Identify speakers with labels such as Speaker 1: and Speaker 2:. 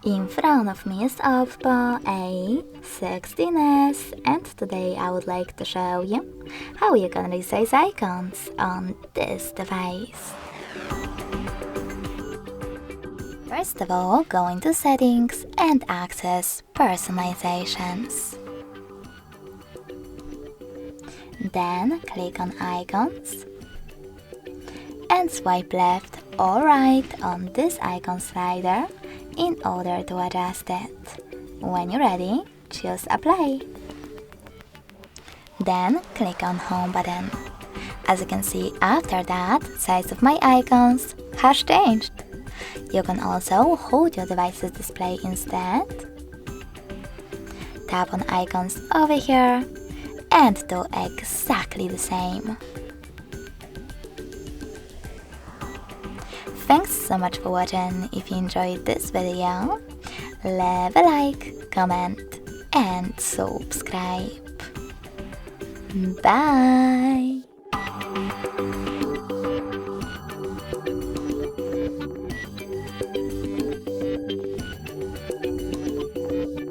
Speaker 1: In front of me is OPPO A16S, and today I would like to show you how you can resize icons on this device. First of all, go into Settings and access Personalizations. Then click on Icons and swipe left or right on this icon slider in order to adjust it. When you're ready, choose Apply. Then click on Home button. As you can see, after that, size of my icons has changed. You can also hold your device's display instead. Tap on icons over here and do exactly the same. Thanks so much for watching. If you enjoyed this video, leave a like, comment and subscribe. Bye!